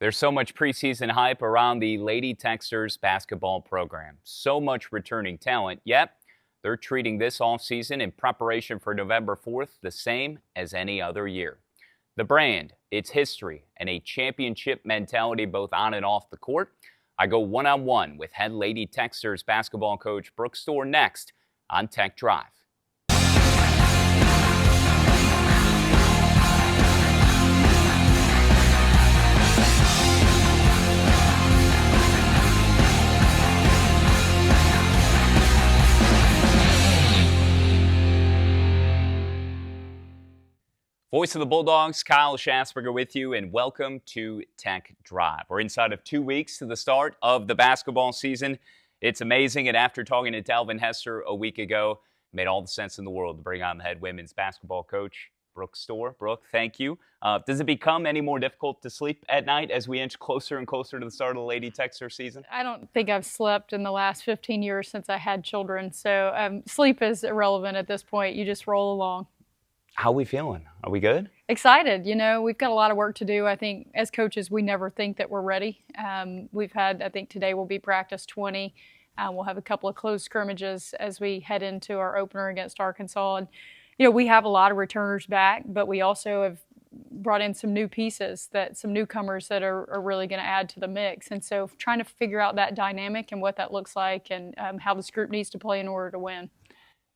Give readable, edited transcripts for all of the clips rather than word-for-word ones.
There's so much preseason hype around the Lady Texters basketball program. So much returning talent, yet they're treating this offseason in preparation for November 4th the same as any other year. The brand, its history, and a championship mentality both on and off the court. I go one-on-one with head Lady Texters basketball coach Brooke Stoehr next on Tech Drive. Voice of the Bulldogs, Kyle Schasberger with you, and welcome to Tech Drive. We're inside of 2 weeks to the start of the basketball season. It's amazing, and after talking to Dalvin Hester a week ago, it made all the sense in the world to bring on the head women's basketball coach, Brooke Stoehr. Brooke, thank you. Does it become any more difficult to sleep at night as we inch closer and closer to the start of the Lady Texter season? I don't think I've slept in the last 15 years since I had children, so sleep is irrelevant at this point. You just roll along. How are we feeling? Are we good? Excited. You know, we've got a lot of work to do. I think as coaches, we never think that we're ready. We've had, I think today will be practice 20. We'll have a couple of closed scrimmages as we head into our opener against Arkansas. And, you know, we have a lot of returners back, but we also have brought in some new pieces, some newcomers that are really going to add to the mix. And so trying to figure out that dynamic and what that looks like and how this group needs to play in order to win.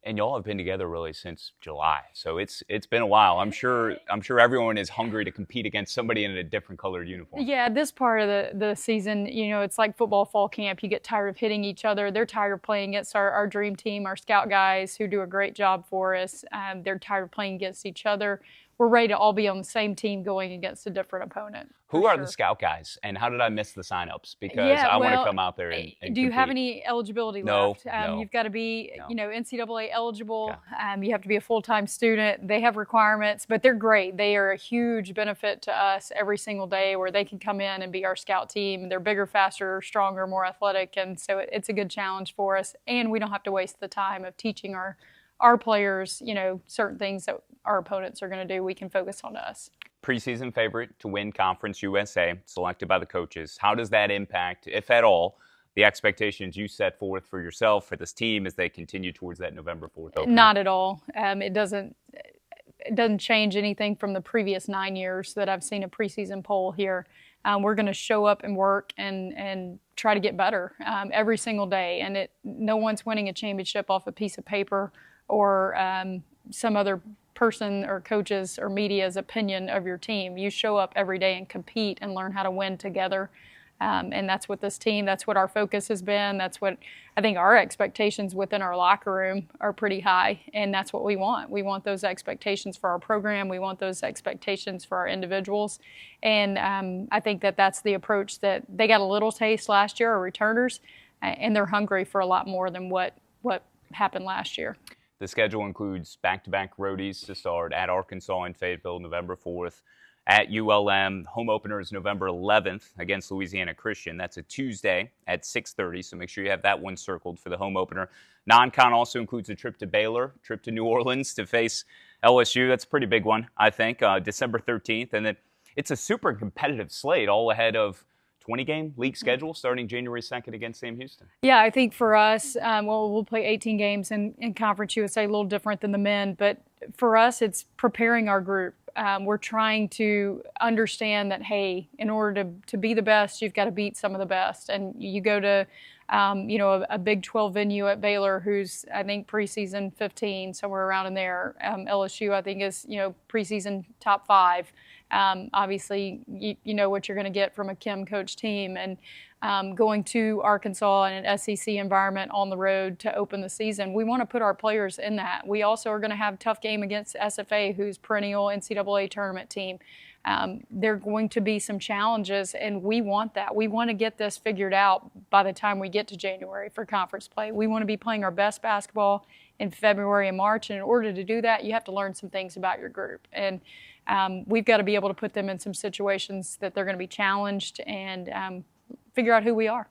And y'all have been together really since July, so it's been a while. I'm sure everyone is hungry to compete against somebody in a different colored uniform. Yeah, this part of the season, you know, it's like football fall camp. You get tired of hitting each other. They're tired of playing against our dream team, our scout guys who do a great job for us. They're tired of playing against each other. We're ready to all be on the same team going against a different opponent. Who are the scout guys, and how did I miss the signups? Because I want to come out there and do you compete. have any eligibility left? No. You've got to be, NCAA eligible. You have to be a full-time student. They have requirements, but they're great. They are a huge benefit to us every single day where they can come in and be our scout team. They're bigger, faster, stronger, more athletic, and so it's a good challenge for us. And we don't have to waste the time of teaching our players, certain things that our opponents are going to do. We can focus on us. Preseason favorite to win Conference USA, selected by the coaches. How does that impact, if at all, the expectations you set forth for yourself, for this team, as they continue towards that November 4th opening? Not at all. It doesn't change anything from the previous 9 years that I've seen a preseason poll here. We're going to show up and work and try to get better every single day. And no one's winning a championship off a piece of paper or some other person or coach's or media's opinion of your team. You show up every day and compete and learn how to win together. And that's what this team, that's what our focus has been. That's what I think our expectations within our locker room are pretty high. And that's what we want. We want those expectations for our program. We want those expectations for our individuals. And I think that's the approach that they got a little taste last year, our returners, and they're hungry for a lot more than what happened last year. The schedule includes back-to-back roadies to start at Arkansas and Fayetteville November 4th, at ULM. Home opener is November 11th against Louisiana Christian. That's a Tuesday at 6:30, so make sure you have that one circled for the home opener. Non-con also includes a trip to Baylor, trip to New Orleans to face LSU. That's a pretty big one, I think, December 13th. And then it's a super competitive slate all ahead of 20-game league schedule starting January 2nd against Sam Houston. Yeah, I think for us, we'll play 18 games in Conference USA, a little different than the men. But for us, it's preparing our group. We're trying to understand that, hey, in order to be the best, you've got to beat some of the best. And you go to, a Big 12 venue at Baylor who's, I think, preseason 15, somewhere around in there. LSU, I think, is, preseason top 5. Obviously, you know what you're going to get from a Kim coach team, and going to Arkansas in an SEC environment on the road to open the season. We want to put our players in that. We also are going to have a tough game against SFA, who's perennial NCAA tournament team. There are going to be some challenges, and we want that. We want to get this figured out by the time we get to January for conference play. We want to be playing our best basketball in February and March, and in order to do that, you have to learn some things about your group. And we've got to be able to put them in some situations that they're going to be challenged and figure out who we are.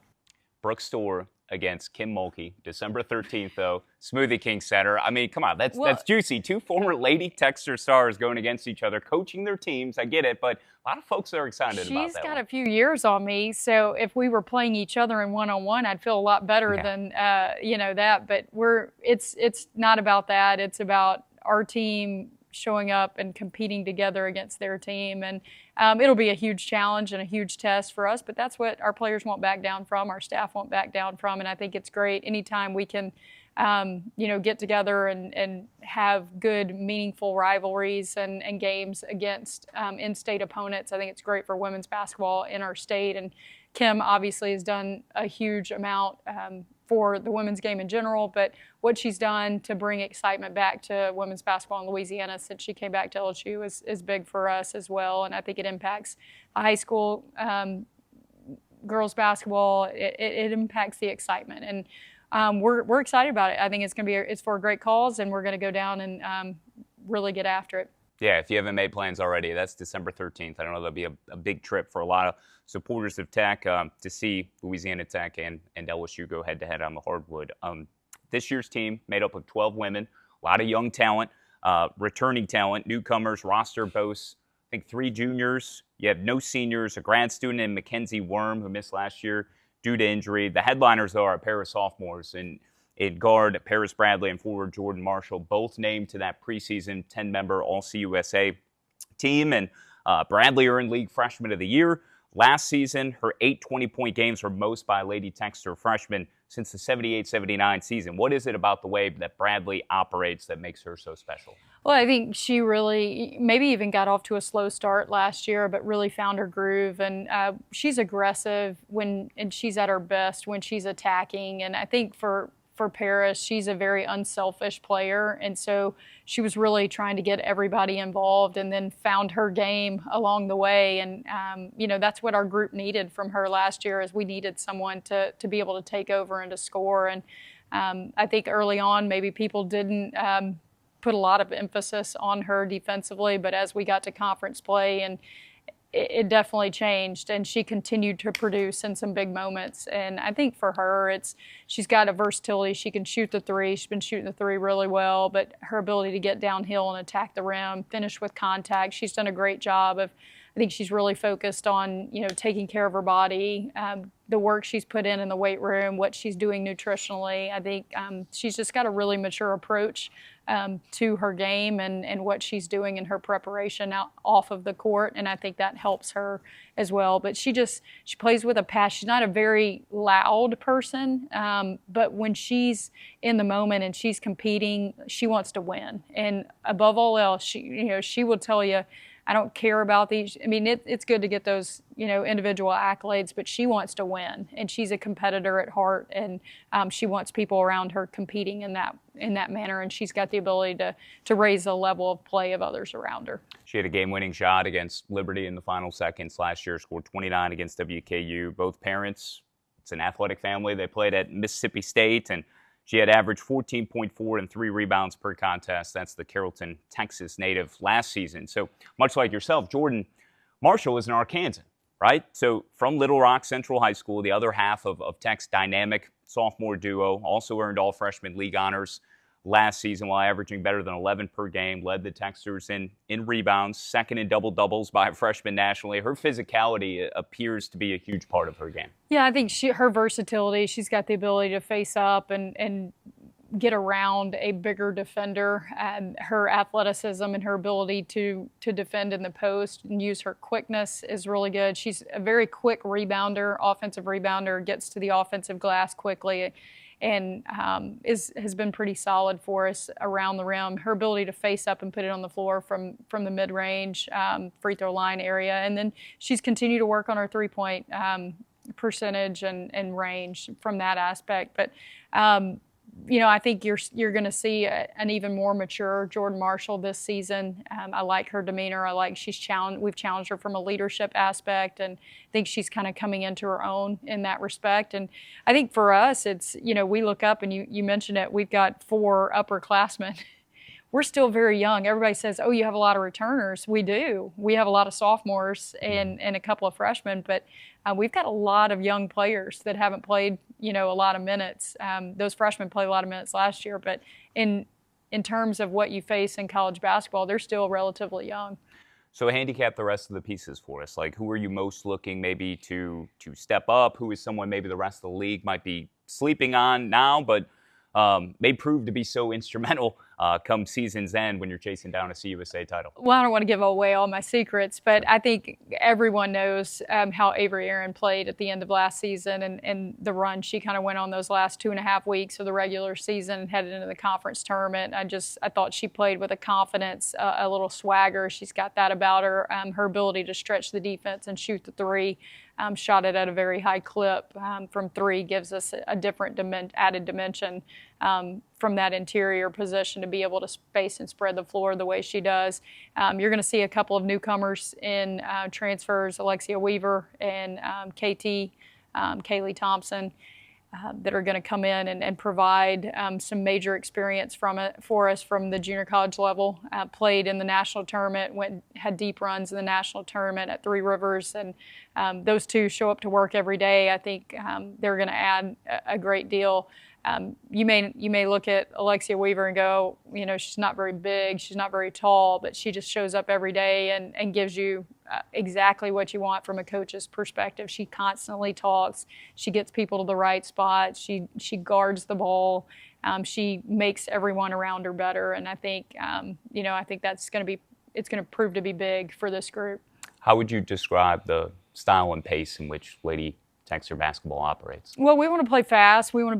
Brooke Stoehr, against Kim Mulkey, December 13th, though. Smoothie King Center. I mean, come on, that's Well, juicy. Two former Lady Texter stars going against each other, coaching their teams. I get it, but a lot of folks are excited about she's that got one. a few years on me, so if we were playing each other in one-on-one, I'd feel a lot better Yeah. than that. But it's not about that. It's about our team showing up and competing together against their team, and it'll be a huge challenge and a huge test for us. But that's what our players won't back down from, our staff won't back down from, and I think it's great anytime we can get together and have good, meaningful rivalries and games against in-state opponents. I think it's great for women's basketball in our state. And Kim obviously has done a huge amount for the women's game in general, but what she's done to bring excitement back to women's basketball in Louisiana since she came back to LSU is big for us as well. And I think it impacts high school girls basketball. It impacts the excitement. And we're excited about it. I think it's for a great cause, and we're going to go down and really get after it. Yeah, if you haven't made plans already, that's December 13th. I don't know, that'll be a big trip for a lot of supporters of Tech to see Louisiana Tech and LSU go head-to-head on the hardwood. This year's team made up of 12 women, a lot of young talent, returning talent, newcomers, roster boasts, I think 3 juniors. You have no seniors, a grad student in Mackenzie Worm, who missed last year due to injury. The headliners, though, are a pair of sophomores in guard Paris Bradley and forward Jordan Marshall, both named to that preseason 10-member All-CUSA team. And Bradley earned League Freshman of the Year. Last season, her 8 20-point games were most by a Lady Texter freshman since the 78-79 season. What is it about the way that Bradley operates that makes her so special? Well, I think she really maybe even got off to a slow start last year, but really found her groove. And she's aggressive and she's at her best when she's attacking. And I think for Paris, she's a very unselfish player, and so she was really trying to get everybody involved, and then found her game along the way. And that's what our group needed from her last year, is we needed someone to be able to take over and to score. And I think early on maybe people didn't put a lot of emphasis on her defensively, but as we got to conference play, and it definitely changed, and she continued to produce in some big moments. And I think for her, she's got a versatility. She can shoot the three. She's been shooting the three really well, but her ability to get downhill and attack the rim, finish with contact, she's done a great job of. I think she's really focused on, taking care of her body, the work she's put in the weight room, what she's doing nutritionally. I think she's just got a really mature approach to her game and what she's doing in her preparation off of the court, and I think that helps her as well. But she plays with a passion. She's not a very loud person, but when she's in the moment and she's competing, she wants to win. And above all else, she will tell you, I don't care about these. I mean, it's good to get those, individual accolades, but she wants to win, and she's a competitor at heart, and she wants people around her competing in that manner, and she's got the ability to raise the level of play of others around her. She had a game-winning shot against Liberty in the final seconds last year, scored 29 against WKU. Both parents, it's an athletic family. They played at Mississippi State, and she had averaged 14.4 and 3 rebounds per contest. That's the Carrollton, Texas native last season. So much like yourself, Jordan Marshall is an Arkansan, right? So from Little Rock Central High School, the other half of Tech's dynamic sophomore duo, also earned all freshman league honors last season while averaging better than 11 per game, led the Texters in rebounds, second in double-doubles by a freshman nationally. Her physicality appears to be a huge part of her game. Yeah, I think her versatility, she's got the ability to face up and get around a bigger defender. Her athleticism and her ability to defend in the post and use her quickness is really good. She's a very quick rebounder, offensive rebounder, gets to the offensive glass quickly, and has been pretty solid for us around the rim. Her ability to face up and put it on the floor from the mid-range free throw line area. And then she's continued to work on her three-point percentage and range from that aspect. But I think you're going to see an even more mature Jordan Marshall this season. I like her demeanor. I like we've challenged her from a leadership aspect, and I think she's kind of coming into her own in that respect. And I think for us, it's, we look up, and you mentioned it, we've got 4 upperclassmen. we're still very young. Everybody says, oh, you have a lot of returners. We do. We have a lot of sophomores and a couple of freshmen, but we've got a lot of young players that haven't played, a lot of minutes. Those freshmen played a lot of minutes last year, but in terms of what you face in college basketball, they're still relatively young. So handicap the rest of the pieces for us. Like, who are you most looking maybe to step up? Who is someone maybe the rest of the league might be sleeping on now, but may prove to be so instrumental come season's end when you're chasing down a CUSA title? Well, I don't want to give away all my secrets, but I think everyone knows how Avery Aaron played at the end of last season and the run she kind of went on those last 2.5 weeks of the regular season and headed into the conference tournament. I thought she played with a confidence, a little swagger. She's got that about her. Her ability to stretch the defense and shoot the three. Shot it at a very high clip from three, gives us a different added dimension from that interior position to be able to space and spread the floor the way she does. You're going to see a couple of newcomers in transfers, Alexia Weaver and KT, Kaylee Thompson, that are going to come in and provide some major experience for us from the junior college level. Played in the national tournament, had deep runs in the national tournament at Three Rivers, and those two show up to work every day. I think they're going to add a great deal. You may look at Alexia Weaver and go, she's not very big, she's not very tall, but she just shows up every day and gives you exactly what you want from a coach's perspective. She constantly talks. She gets people to the right spot. She guards the ball. She makes everyone around her better. And I think, I think it's going to prove to be big for this group. How would you describe the style and pace in which Lady Texas basketball operates? Well, we want to play fast. We want to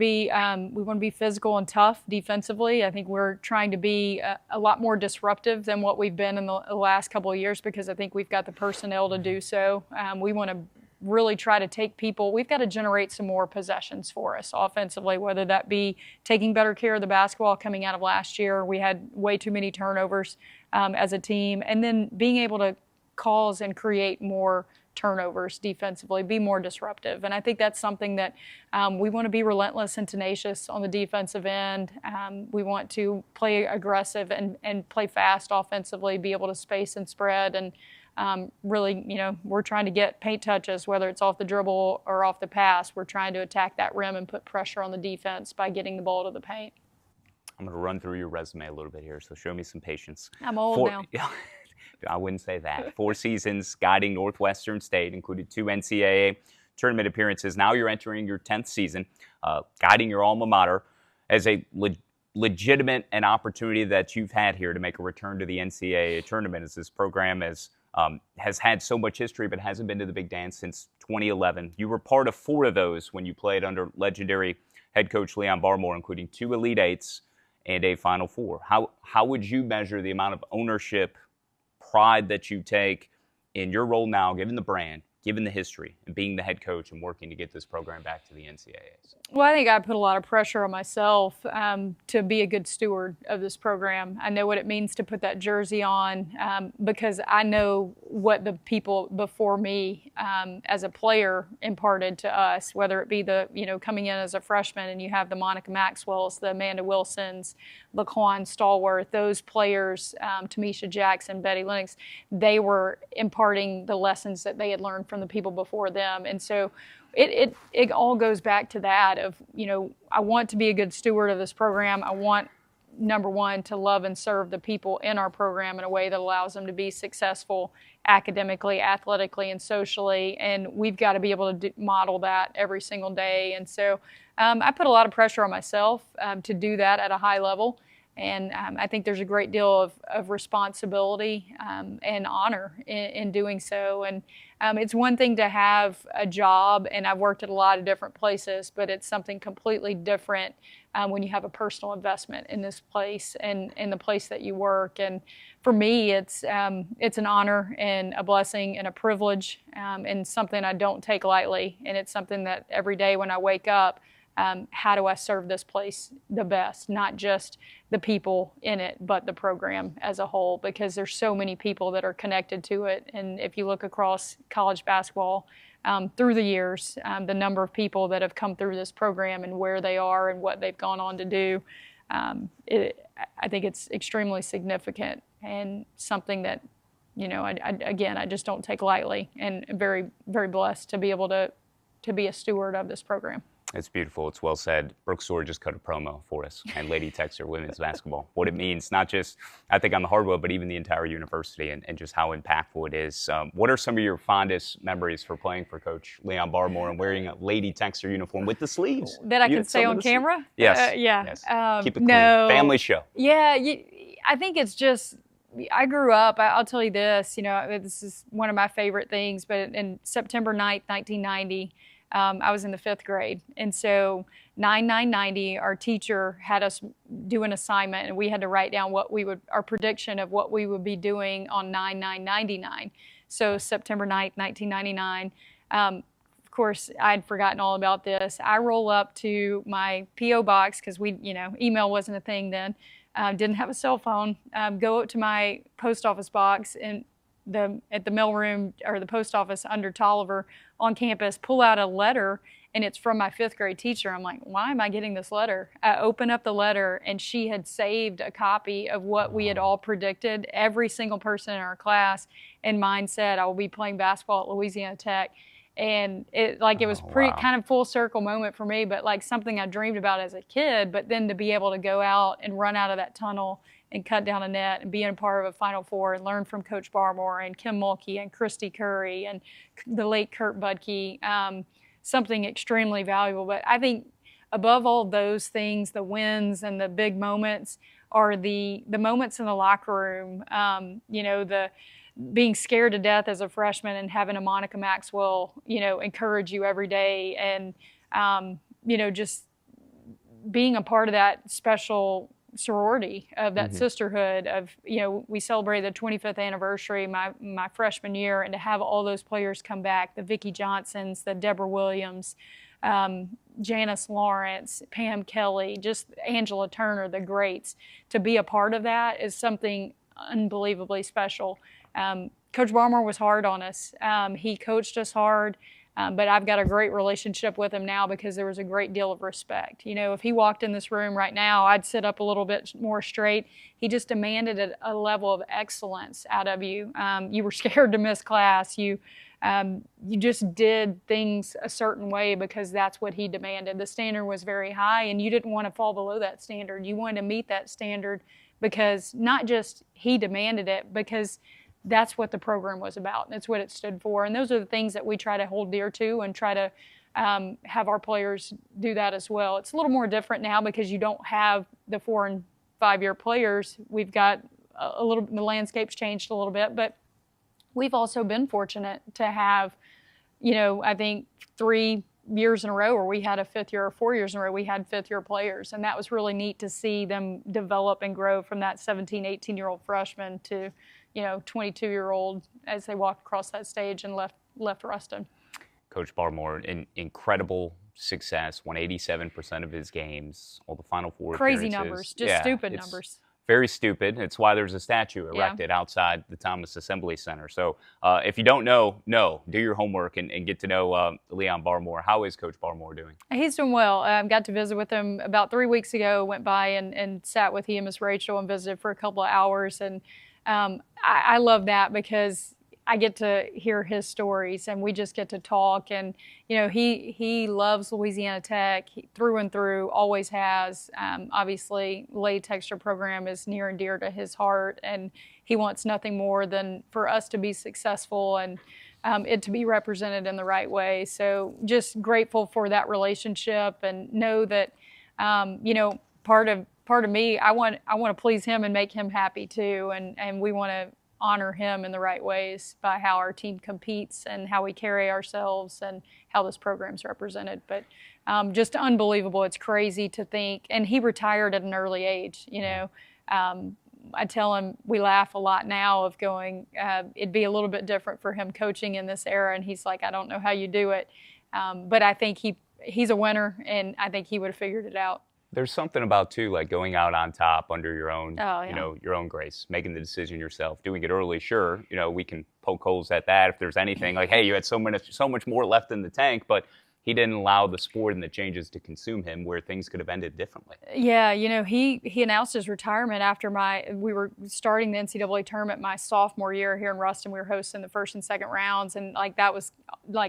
be physical and tough defensively. I think we're trying to be a lot more disruptive than what we've been in the last couple of years because I think we've got the personnel to do so. We want to really try to take people. We've got to generate some more possessions for us offensively, whether that be taking better care of the basketball coming out of last year. We had way too many turnovers as a team, and then being able to cause and create more turnovers defensively, be more disruptive. And I think that's something that we want to be relentless and tenacious on the defensive end. We want to play aggressive and play fast offensively, be able to space and spread. And really, we're trying to get paint touches, whether it's off the dribble or off the pass. We're trying to attack that rim and put pressure on the defense by getting the ball to the paint. I'm going to run through your resume a little bit here, so show me some patience. I'm old now. I wouldn't say that. 4 seasons guiding Northwestern State, included 2 NCAA tournament appearances. Now you're entering your 10th season, guiding your alma mater as a legitimate an opportunity that you've had here to make a return to the NCAA tournament, as this program has had so much history but hasn't been to the Big Dance since 2011. You were part of 4 of those when you played under legendary head coach Leon Barmore, including 2 Elite Eights and a Final Four. How would you measure the amount of ownership, pride that you take in your role now, given the brand, given the history, and being the head coach and working to get this program back to the NCAAs? Well, I think I put a lot of pressure on myself to be a good steward of this program. I know what it means to put that jersey on because I know what the people before me as a player imparted to us, whether it be coming in as a freshman and you have the Monica Maxwells, the Amanda Wilsons, Laquan Stallworth, those players, Tamisha Jackson, Betty Lennox, they were imparting the lessons that they had learned from the people before them. And so it all goes back to that of, I want to be a good steward of this program. I want, number one, to love and serve the people in our program in a way that allows them to be successful academically, athletically, and socially. And we've got to be able to model that every single day. And so I put a lot of pressure on myself to do that at a high level. And I think there's a great deal of responsibility and honor in doing so. And it's one thing to have a job, and I've worked at a lot of different places, but it's something completely different when you have a personal investment in this place and in the place that you work. And for me, it's an honor and a blessing and a privilege and something I don't take lightly. And it's something that every day when I wake up, how do I serve this place the best? Not just the people in it, but the program as a whole, because there's so many people that are connected to it. And if you look across college basketball through the years, the number of people that have come through this program and where they are and what they've gone on to do, I think it's extremely significant and something that, I just don't take lightly, and very, very blessed to be able to be a steward of this program. It's beautiful. It's well said. Brooke Stoehr just cut a promo for us and Lady Texter women's basketball. What it means, not just, I think, on the hardwood, but even the entire university, and just how impactful it is. What are some of your fondest memories for playing for Coach Leon Barmore and wearing a Lady Texter uniform with the sleeves? That I can say on camera? Yes. Yeah. Yes. Keep it clean. No. Family show. Yeah. I think it's just, I grew up, I'll tell you this, this is one of my favorite things, but in September 9th, 1990, I was in the 5th grade. And so 9/9/90, our teacher had us do an assignment, and we had to write down our prediction of what we would be doing on 9/9/99. So September 9th, 1999. Of course, I'd forgotten all about this. I roll up to my P.O. box because email wasn't a thing then. Didn't have a cell phone. Go up to my post office box and at the mailroom or the post office under Tolliver on campus, pull out a letter, and it's from my 5th grade teacher. I'm like, why am I getting this letter? I open up the letter, and she had saved a copy of what we had all predicted, every single person in our class, and mine said I will be playing basketball at Louisiana Tech. And it was kind of full circle moment for me, but like something I dreamed about as a kid. But then to be able to go out and run out of that tunnel and cut down a net and be a part of a Final Four and learn from Coach Barmore and Kim Mulkey and Christy Curry and the late Kurt Budke, something extremely valuable. But I think above all those things, the wins and the big moments are the moments in the locker room, the being scared to death as a freshman and having a Monica Maxwell, encourage you every day, and, just being a part of that special sorority of that sisterhood of, we celebrated the 25th anniversary my freshman year, and to have all those players come back, the Vicki Johnsons, the Deborah Williams, Janice Lawrence, Pam Kelly, just Angela Turner, the greats, to be a part of that is something unbelievably special. Coach Barmore was hard on us. He coached us hard, but I've got a great relationship with him now because there was a great deal of respect. If he walked in this room right now, I'd sit up a little bit more straight. He just demanded a level of excellence out of you. You were scared to miss class. You just did things a certain way because that's what he demanded. The standard was very high, and you didn't want to fall below that standard. You wanted to meet that standard because not just he demanded it, because that's what the program was about, and it's what it stood for. And those are the things that we try to hold dear to and try to have our players do that as well. It's a little more different now because you don't have the 4- and 5-year players. We've got the landscape's changed a little bit, but we've also been fortunate to have, I think 3 years in a row where we had a 5th year, or 4 years in a row we had 5th-year players, and that was really neat to see them develop and grow from that 17, 18-year-old freshman to 22-year-old as they walked across that stage and left Ruston. Coach Barmore, incredible success, won 87% of his games, all the Final Four Crazy appearances. numbers, just stupid numbers. Very stupid. It's why there's a statue erected outside the Thomas Assembly Center. So if you don't know, do your homework and get to know Leon Barmore. How is Coach Barmore doing? He's doing well. Got to visit with him about 3 weeks ago, went by and sat with he and Miss Rachel and visited for a couple of hours. And I love that because I get to hear his stories and we just get to talk. And, he loves Louisiana Tech through and through, always has. Obviously, Lady Texter program is near and dear to his heart, and he wants nothing more than for us to be successful and it to be represented in the right way. So just grateful for that relationship, and know that, part of me, I want to please him and make him happy too. And we want to honor him in the right ways by how our team competes and how we carry ourselves and how this program's represented. But just unbelievable. It's crazy to think. And he retired at an early age, I tell him, we laugh a lot now of going, it'd be a little bit different for him coaching in this era. And he's like, I don't know how you do it. But I think he's a winner, and I think he would have figured it out. There's something about, too, like going out on top under your own, your own grace, making the decision yourself, doing it early. Sure, we can poke holes at that if there's anything. Like, hey, you had so much more left in the tank, but he didn't allow the sport and the changes to consume him where things could have ended differently. Yeah, he announced his retirement after we were starting the NCAA tournament my sophomore year here in Ruston. We were hosting the first and second rounds, and that was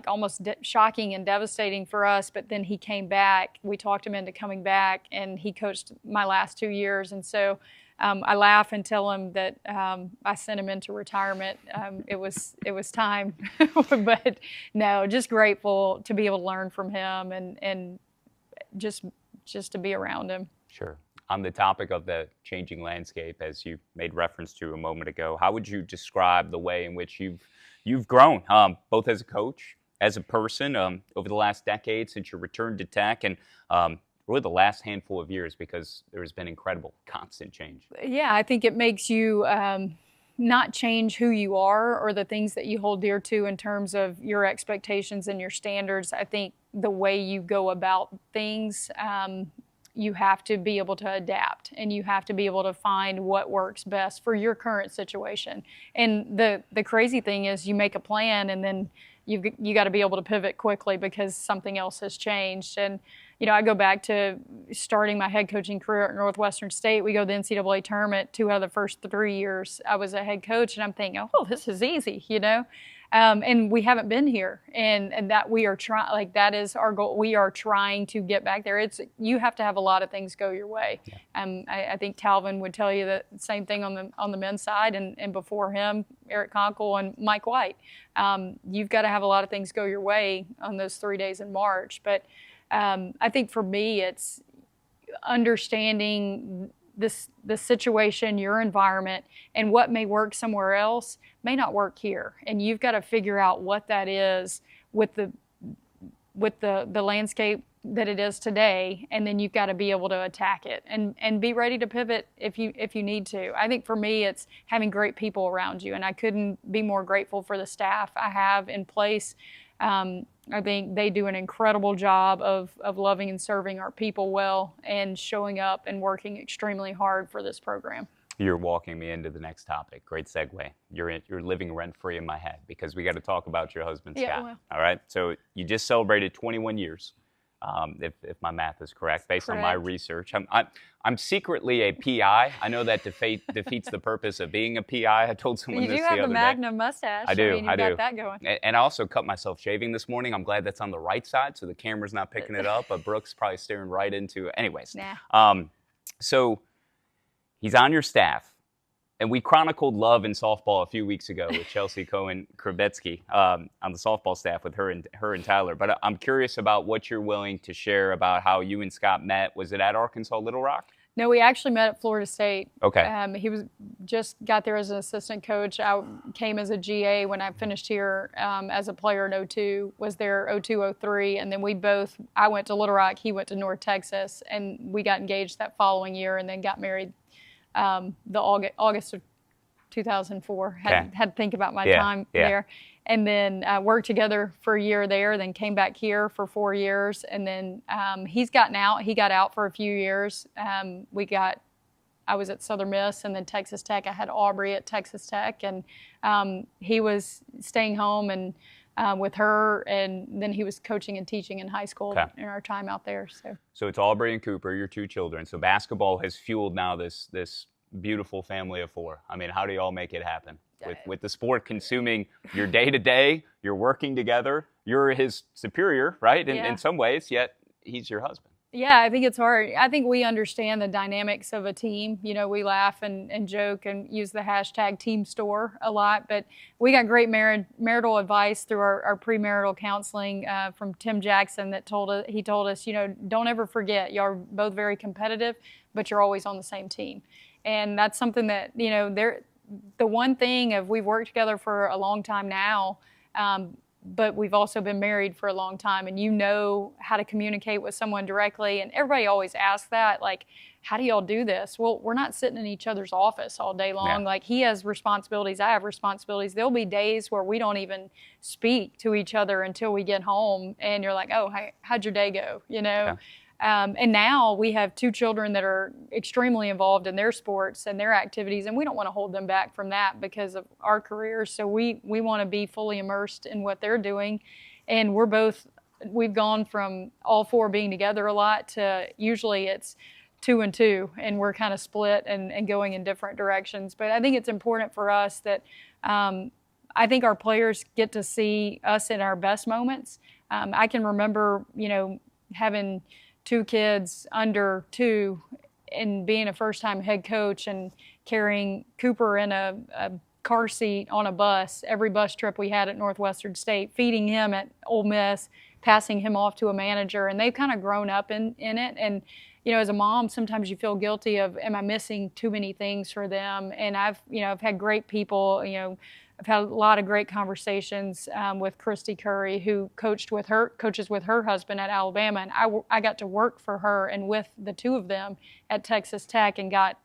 almost shocking and devastating for us. But then he came back. We talked him into coming back, and he coached my last 2 years. And so I laugh and tell him that I sent him into retirement. It was time, but no, just grateful to be able to learn from him and just to be around him. Sure. On the topic of the changing landscape, as you made reference to a moment ago, how would you describe the way in which you've grown, both as a coach, as a person, over the last decade since your return to Tech, and really the last handful of years, because there's been incredible constant change? Yeah, I think it makes you not change who you are or the things that you hold dear to in terms of your expectations and your standards. I think the way you go about things, you have to be able to adapt, and you have to be able to find what works best for your current situation. And the crazy thing is, you make a plan, and then you got to be able to pivot quickly because something else has changed. And I go back to starting my head coaching career at Northwestern State. We go to the NCAA tournament 2 out of the first 3 years I was a head coach, and I'm thinking, oh, this is easy, and we haven't been here, and that we are trying. That is our goal. We are trying to get back there. You have to have a lot of things go your way. Yeah. I think Talvin would tell you the same thing on the men's side, and before him, Eric Conkle and Mike White. You've got to have a lot of things go your way on those 3 days in March, but I think for me, it's understanding the situation, your environment, and what may work somewhere else may not work here. And you've got to figure out what that is with the landscape that it is today, and then you've got to be able to attack it and be ready to pivot if you need to. I think for me, it's having great people around you, and I couldn't be more grateful for the staff I have in place. I think they do an incredible job of loving and serving our people well and showing up and working extremely hard for this program. You're walking me into the next topic. Great segue. You're living rent-free in my head, because we got to talk about your husband, Scott. Yeah, well. All right? So you just celebrated 21 years, if my math is correct, based on my research. I'm secretly a PI. I know that defeats the purpose of being a PI. I told someone this the other day. You do have the Magnum mustache. I do. You've got that going. And I also cut myself shaving this morning. I'm glad that's on the right side, so the camera's not picking it up. But Brooke's probably staring right into it. Anyways. Nah. So he's on your staff. And we chronicled love in softball a few weeks ago with Chelsea Cohen-Krabetsky on the softball staff with her and Tyler. But I'm curious about what you're willing to share about how you and Scott met. Was it at Arkansas Little Rock? No, we actually met at Florida State. Okay. He just got there as an assistant coach. I came as a GA when I finished here as a player in 02, was there 02, 03, and then I went to Little Rock, he went to North Texas, and we got engaged that following year and then got married the August of 2004. Had to think about my time there. And then worked together for a year there, then came back here for 4 years. And then he got out for a few years. I was at Southern Miss and then Texas Tech. I had Aubrey at Texas Tech, and he was staying home and with her, and then he was coaching and teaching in high school in our time out there. So it's Aubrey and Cooper, your 2 children. So basketball has fueled now this beautiful family of 4. I mean, how do y'all make it happen? With the sport consuming your day-to-day, you're working together, you're his superior, right, in some ways, yet he's your husband. Yeah, I think it's hard. I think we understand the dynamics of a team. We laugh and joke and use the hashtag Team Stoehr a lot, but we got great marital advice through our premarital counseling from Tim Jackson that told us, don't ever forget, y'all are both very competitive, but you're always on the same team. And that's something that, the one thing of we've worked together for a long time now, but we've also been married for a long time, and how to communicate with someone directly. And everybody always asks that, like, how do y'all do this? Well, we're not sitting in each other's office all day long. Yeah. Like, he has responsibilities, I have responsibilities. There'll be days where we don't even speak to each other until we get home, and you're like, oh, how'd your day go? Yeah. And now we have 2 children that are extremely involved in their sports and their activities, and we don't want to hold them back from that because of our careers. So we want to be fully immersed in what they're doing, and we're both we've gone from all four being together a lot to usually it's 2 and 2, and we're kind of split and going in different directions. But I think it's important for us that I think our players get to see us in our best moments. I can remember, having 2 kids under 2 and being a first-time head coach and carrying Cooper in a car seat on a bus every bus trip we had at Northwestern State, feeding him at Ole Miss, passing him off to a manager, and they've kind of grown up in it. And as a mom, sometimes you feel guilty of, am I missing too many things for them? And I've had great people, I've had a lot of great conversations with Christy Curry, who coaches with her husband at Alabama, and I got to work for her and with the 2 of them at Texas Tech and got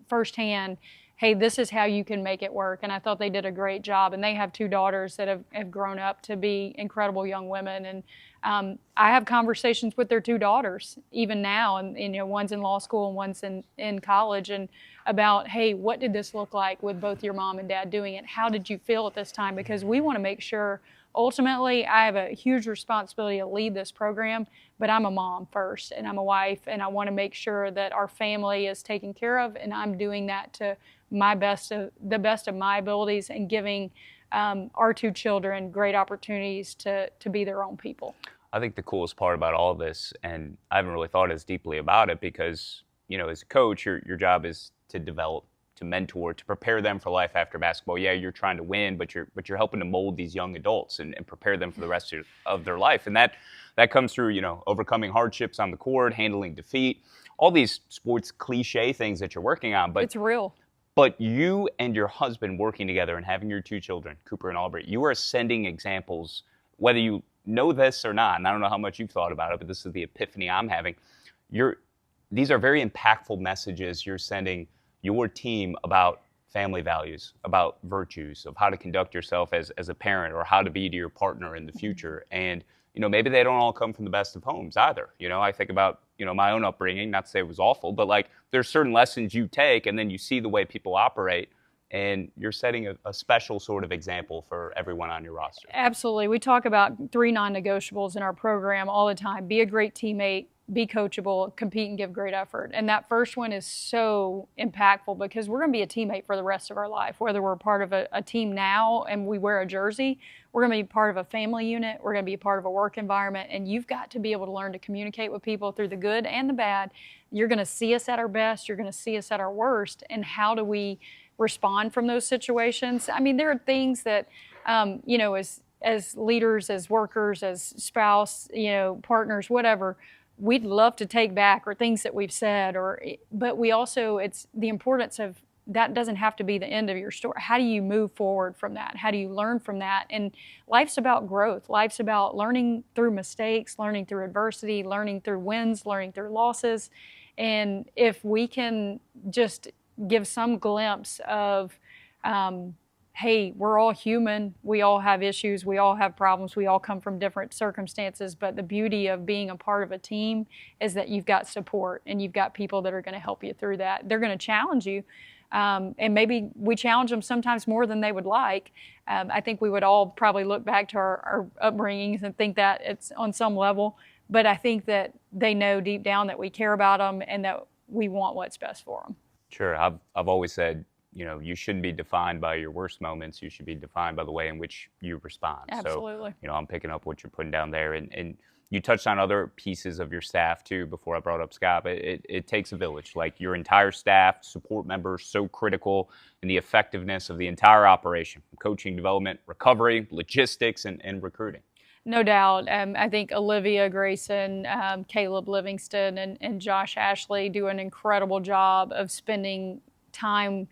firsthand, hey, this is how you can make it work. And I thought they did a great job. And they have 2 daughters that have grown up to be incredible young women. And I have conversations with their 2 daughters even now, and one's in law school and one's in college, and about, hey, what did this look like with both your mom and dad doing it? How did you feel at this time? Because we want to make sure, ultimately, I have a huge responsibility to lead this program, but I'm a mom first, and I'm a wife, and I want to make sure that our family is taken care of, and I'm doing that to the best of my abilities, and giving our 2 children great opportunities to be their own people. I think the coolest part about all of this, and I haven't really thought as deeply about it, because as a coach, your job is to develop, to mentor, to prepare them for life after basketball. Yeah, you're trying to win, but you're helping to mold these young adults and prepare them for the rest of their life. And that comes through, overcoming hardships on the court, handling defeat, all these sports cliche things that you're working on. But it's real. But you and your husband working together and having your 2 children, Cooper and Aubrey, you are sending examples, whether you know this or not, and I don't know how much you've thought about it, but this is the epiphany I'm having. These are very impactful messages you're sending your team about family values, about virtues, of how to conduct yourself as a parent, or how to be to your partner in the future. And, maybe they don't all come from the best of homes either. I think about, my own upbringing, not to say it was awful, but like there's certain lessons you take and then you see the way people operate, and you're setting a special sort of example for everyone on your roster. Absolutely. We talk about 3 non-negotiables in our program all the time. Be a great teammate, be coachable, compete, and give great effort. And that first one is so impactful, because we're going to be a teammate for the rest of our life. Whether we're part of a team now and we wear a jersey, we're going to be part of a family unit, we're going to be part of a work environment, and you've got to be able to learn to communicate with people through the good and the bad. You're going to see us at our best, you're going to see us at our worst, and how do we respond from those situations? I mean, there are things that, as leaders, as workers, as spouse, partners, whatever, we'd love to take back, or things that we've said, but we also, it's the importance of that doesn't have to be the end of your story. How do you move forward from that? How do you learn from that? And life's about growth. Life's about learning through mistakes, learning through adversity, learning through wins, learning through losses. And if we can just give some glimpse of, hey, we're all human, we all have issues, we all have problems, we all come from different circumstances, but the beauty of being a part of a team is that you've got support and you've got people that are going to help you through that. They're going to challenge you, and maybe we challenge them sometimes more than they would like. I think we would all probably look back to our upbringings and think that it's on some level, but I think that they know deep down that we care about them and that we want what's best for them. Sure. I've always said, you shouldn't be defined by your worst moments. You should be defined by the way in which you respond. Absolutely. So, I'm picking up what you're putting down there. And you touched on other pieces of your staff, too, before I brought up Scott. But it takes a village. Like, your entire staff, support members, so critical in the effectiveness of the entire operation, coaching, development, recovery, logistics, and recruiting. No doubt. I think Olivia Grayson, Caleb Livingston, and Josh Ashley do an incredible job of spending time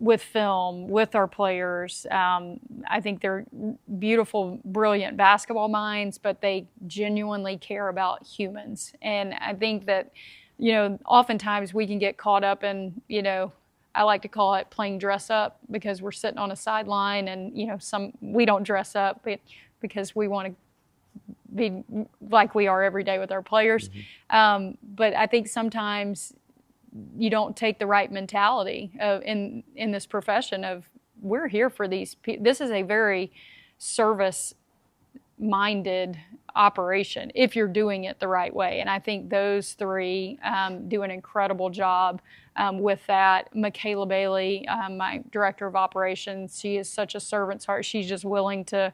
with film, with our players. I think they're beautiful, brilliant basketball minds, but they genuinely care about humans. And I think that, oftentimes we can get caught up in, I like to call it playing dress up, because we're sitting on a sideline and, we don't dress up, but because we want to be like we are every day with our players. Mm-hmm. But I think sometimes you don't take the right mentality in this profession of, we're here for these people. This is a very service-minded operation if you're doing it the right way. And I think those three do an incredible job with that. Michaela Bailey, my director of operations, she is such a servant's heart. She's just willing to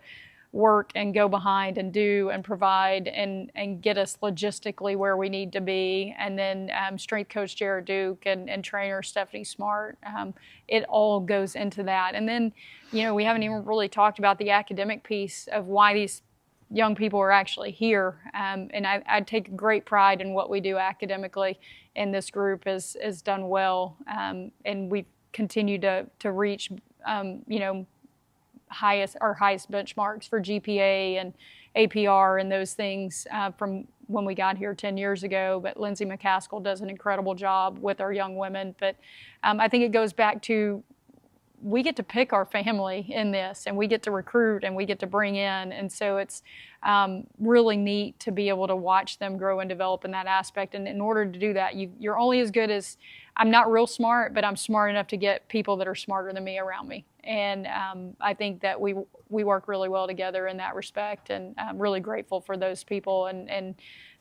work and go behind and do and provide and get us logistically where we need to be. And then strength coach Jared Duke and trainer Stephanie Smart, it all goes into that. And then, you know, we haven't even really talked about the academic piece of why these young people are actually here. And I take great pride in what we do academically, and this group has done well. And we've continued to reach, you know, highest benchmarks for GPA and APR and those things from when we got here 10 years ago. But Lindsay McCaskill does an incredible job with our young women. But I think it goes back to we get to pick our family in this, and we get to recruit, and we get to bring in. And so it's really neat to be able to watch them grow and develop in that aspect. And in order to do that, you're only as good as, I'm not real smart, but I'm smart enough to get people that are smarter than me around me. And I think that we work really well together in that respect, and I'm really grateful for those people and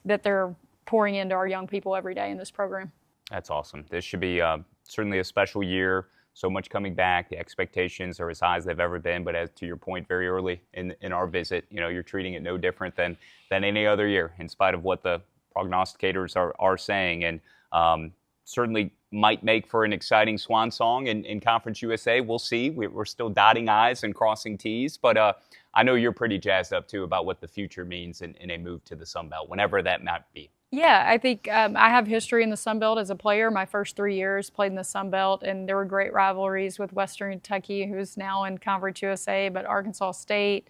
that they're pouring into our young people every day in this program. That's awesome. This should be certainly a special year. So much coming back. The expectations are as high as they've ever been. But as to your point, very early in our visit, you know, you're treating it no different than any other year, in spite of what the prognosticators are saying. And certainly might make for an exciting swan song in Conference USA. We'll see. We're still dotting I's and crossing T's. But I know you're pretty jazzed up, too, about what the future means in a move to the Sun Belt, whenever that might be. Yeah, I think I have history in the Sun Belt as a player. My first 3 years played in the Sun Belt, and there were great rivalries with Western Kentucky, who's now in Conference USA, but Arkansas State.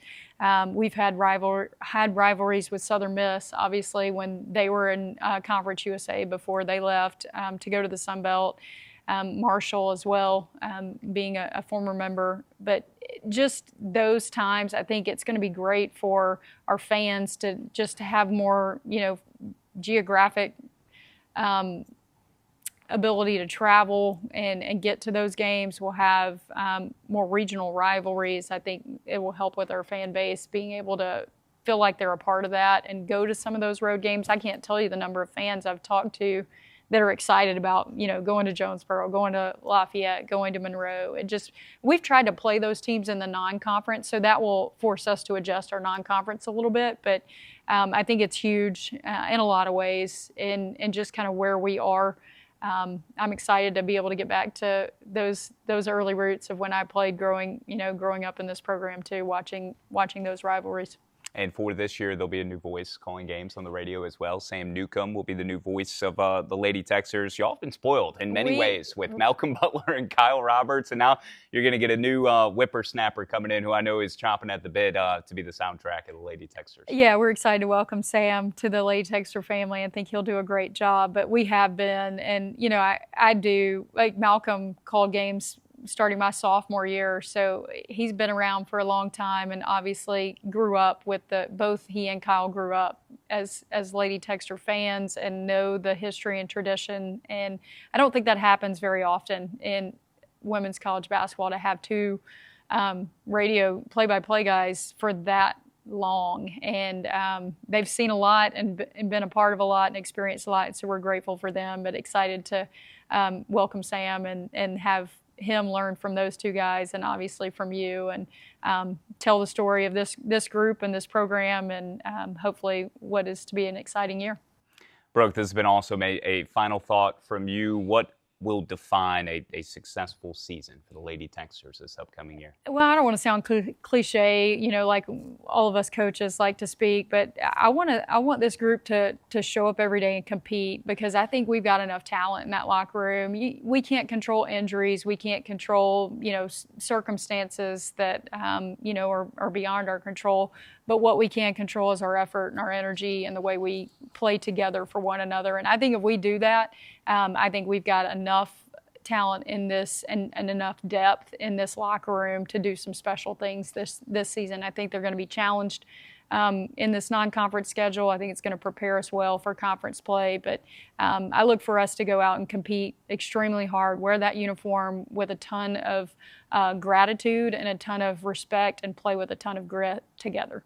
We've had rivalries with Southern Miss, obviously, when they were in Conference USA before they left to go to the Sun Belt. Marshall as well, being a former member. But just those times, I think it's going to be great for our fans to have more, you know, geographic ability to travel and get to those games. We'll have more regional rivalries. I think it will help with our fan base being able to feel like they're a part of that and go to some of those road games. I can't tell you the number of fans I've talked to that are excited about, you know, going to Jonesboro, going to Lafayette, going to Monroe. We've tried to play those teams in the non-conference, so that will force us to adjust our non-conference a little bit. But I think it's huge in a lot of ways in just kind of where we are. I'm excited to be able to get back to those early roots of when I played growing up in this program too, watching those rivalries. And for this year, there'll be a new voice calling games on the radio as well. Sam Newcomb will be the new voice of the Lady Texers. Y'all have been spoiled in many ways with Malcolm Butler and Kyle Roberts, and now you're going to get a new whippersnapper coming in who I know is chomping at the bit to be the soundtrack of the Lady Texers. Yeah, we're excited to welcome Sam to the Lady Texter family. I think he'll do a great job, but we have been, and you know, I do, like Malcolm called games starting my sophomore year, so he's been around for a long time and obviously grew up with both he and Kyle grew up as Lady Texter fans and know the history and tradition, and I don't think that happens very often in women's college basketball to have two radio play-by-play guys for that long, and they've seen a lot and been a part of a lot and experienced a lot, so we're grateful for them, but excited to welcome Sam and have him learn from those two guys and obviously from you, and tell the story of this group and this program, and hopefully what is to be an exciting year. Brooke, this has been awesome. A final thought from you. What will define a successful season for the Lady Texers this upcoming year? Well, I don't want to sound cliche, you know, like all of us coaches like to speak, but I want this group to show up every day and compete, because I think we've got enough talent in that locker room. We can't control injuries. We can't control, you know, circumstances that, you know, are beyond our control. But what we can control is our effort and our energy and the way we play together for one another. And I think if we do that, I think we've got enough talent in this and enough depth in this locker room to do some special things this season. I think they're going to be challenged in this non-conference schedule. I think it's going to prepare us well for conference play. But I look for us to go out and compete extremely hard, wear that uniform with a ton of gratitude and a ton of respect, and play with a ton of grit together.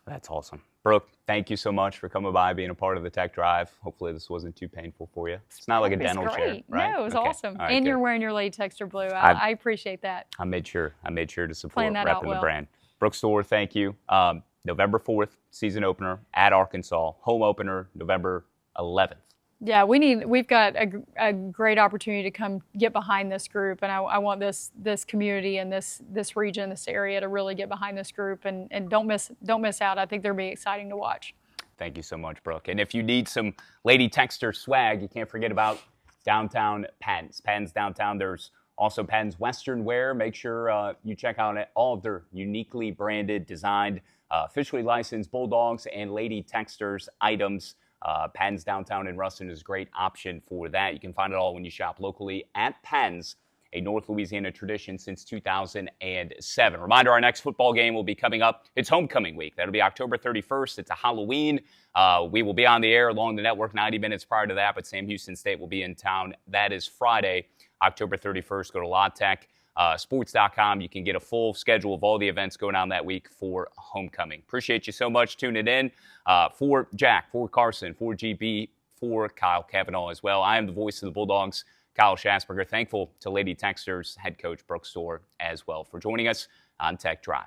That's awesome. Brooke, thank you so much for coming by, being a part of the Tech Drive. Hopefully this wasn't too painful for you. It's not like a dental chair, right? No, it was Okay. awesome. All right, And good. you're wearing your Lady Texter blue. I appreciate that. I made sure to support Playing that out repping the well. brand. Brooke Stoehr, thank you. November 4th, season opener at Arkansas. Home opener, November 11th. Yeah, we've got a great opportunity to come get behind this group, and I want this community and this region, this area to really get behind this group and don't miss out. I think they'll be exciting to watch. Thank you so much, Brooke. And if you need some Lady Texter swag, you can't forget about downtown Pens. Pens downtown. There's also Pens Western Wear. Make sure you check out all of their uniquely branded, designed, officially licensed Bulldogs and Lady Texters items. Pens downtown in Ruston is a great option for that. You can find it all when you shop locally at Pens, a North Louisiana tradition since 2007. Reminder, our next football game will be coming up. It's homecoming week. That'll be October 31st. It's a Halloween. We will be on the air along the network 90 minutes prior to that, but Sam Houston State will be in town. That is Friday, October 31st. Go to LawTech.sports.com. You can get a full schedule of all the events going on that week for homecoming. Appreciate you so much tuning in. For Jack, for Carson, for GB, for Kyle Cavanaugh as well. I am the voice of the Bulldogs, Kyle Schasberger. Thankful to Lady Texters head coach Brooke Stoehr as well for joining us on Tech Drive.